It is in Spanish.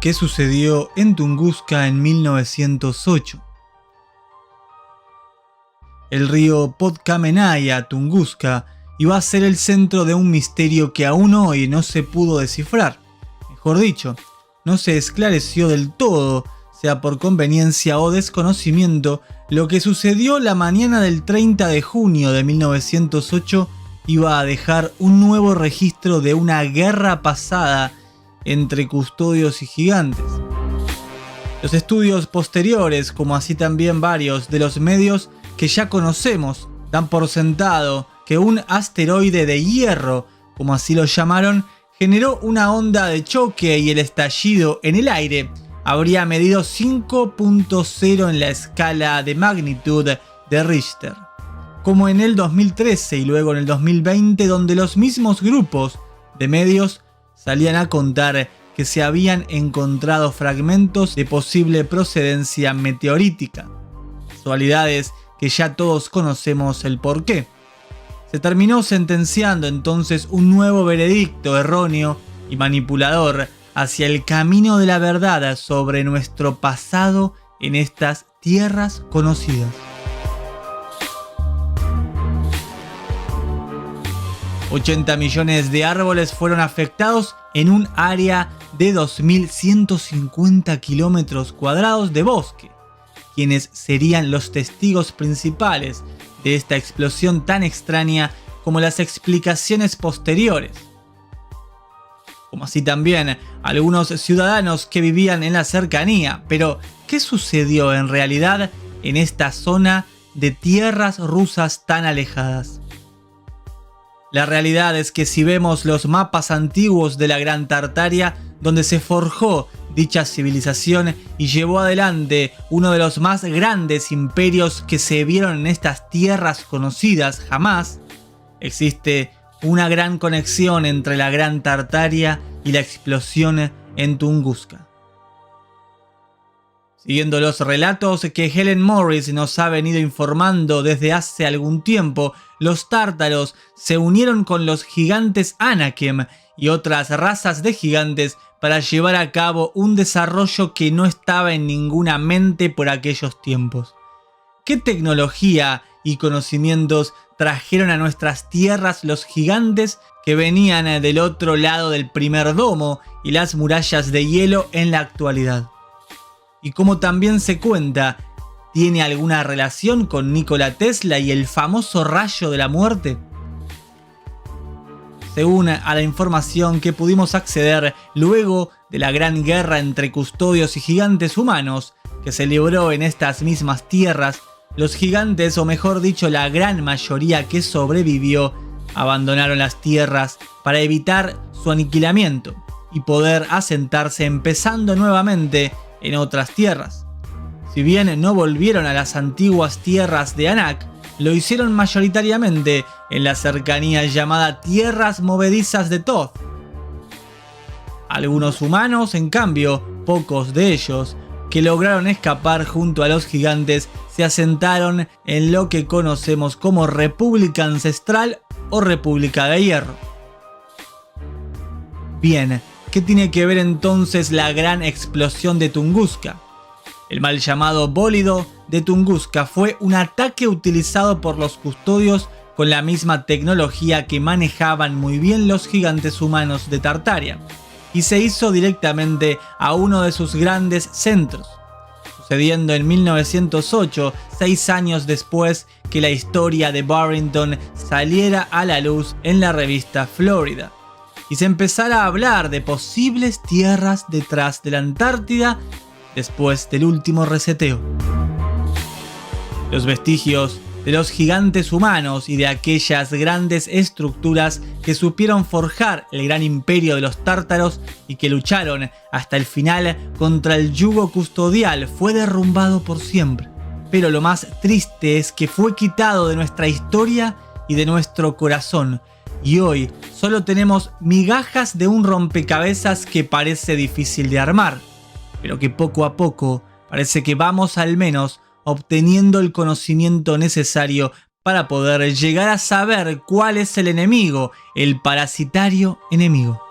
¿Qué sucedió en Tunguska en 1908? El río Podkamennaya, Tunguska, iba a ser el centro de un misterio que aún hoy no se pudo descifrar. Mejor dicho, no se esclareció del todo, sea por conveniencia o desconocimiento, lo que sucedió la mañana del 30 de junio de 1908 iba a dejar un nuevo registro de una guerra pasada entre custodios y gigantes. Los estudios posteriores, como así también varios de los medios que ya conocemos, dan por sentado que un asteroide de hierro, como así lo llamaron, generó una onda de choque y el estallido en el aire habría medido 5.0 en la escala de magnitud de Richter. Como en el 2013 y luego en el 2020, donde los mismos grupos de medios salían a contar que se habían encontrado fragmentos de posible procedencia meteorítica. Casualidades que ya todos conocemos el porqué. Se terminó sentenciando entonces un nuevo veredicto erróneo y manipulador hacia el camino de la verdad sobre nuestro pasado en estas tierras conocidas. 80 millones de árboles fueron afectados en un área de 2.150 kilómetros cuadrados de bosque, quienes serían los testigos principales de esta explosión tan extraña como las explicaciones posteriores. Como así también algunos ciudadanos que vivían en la cercanía. Pero, ¿qué sucedió en realidad en esta zona de tierras rusas tan alejadas? La realidad es que si vemos los mapas antiguos de la Gran Tartaria, donde se forjó dicha civilización y llevó adelante uno de los más grandes imperios que se vieron en estas tierras conocidas jamás, existe una gran conexión entre la Gran Tartaria y la explosión en Tunguska. Siguiendo los relatos que Helen Morris nos ha venido informando desde hace algún tiempo, los tártaros se unieron con los gigantes Anakim y otras razas de gigantes para llevar a cabo un desarrollo que no estaba en ninguna mente por aquellos tiempos. ¿Qué tecnología y conocimientos trajeron a nuestras tierras los gigantes que venían del otro lado del primer domo y las murallas de hielo en la actualidad? Y como también se cuenta, ¿tiene alguna relación con Nikola Tesla y el famoso rayo de la muerte? Según a la información que pudimos acceder luego de la gran guerra entre custodios y gigantes humanos que se libró en estas mismas tierras, los gigantes, o mejor dicho la gran mayoría que sobrevivió, abandonaron las tierras para evitar su aniquilamiento y poder asentarse empezando nuevamente en otras tierras. Si bien no volvieron a las antiguas tierras de Anak, lo hicieron mayoritariamente en la cercanía llamada Tierras Movedizas de Thoth. Algunos humanos, en cambio, pocos de ellos, que lograron escapar junto a los gigantes, se asentaron en lo que conocemos como República Ancestral o República de Hierro. Bien, ¿qué tiene que ver entonces la gran explosión de Tunguska? El mal llamado bólido de Tunguska fue un ataque utilizado por los custodios con la misma tecnología que manejaban muy bien los gigantes humanos de Tartaria, y se hizo directamente a uno de sus grandes centros, sucediendo en 1908, 6 años después que la historia de Barrington saliera a la luz en la revista Florida, y se empezara a hablar de posibles tierras detrás de la Antártida después del último reseteo. Los vestigios de los gigantes humanos y de aquellas grandes estructuras que supieron forjar el gran imperio de los tártaros y que lucharon hasta el final contra el yugo custodial fue derrumbado por siempre. Pero lo más triste es que fue quitado de nuestra historia y de nuestro corazón, y hoy solo tenemos migajas de un rompecabezas que parece difícil de armar, pero que poco a poco parece que vamos al menos obteniendo el conocimiento necesario para poder llegar a saber cuál es el enemigo, el parasitario enemigo.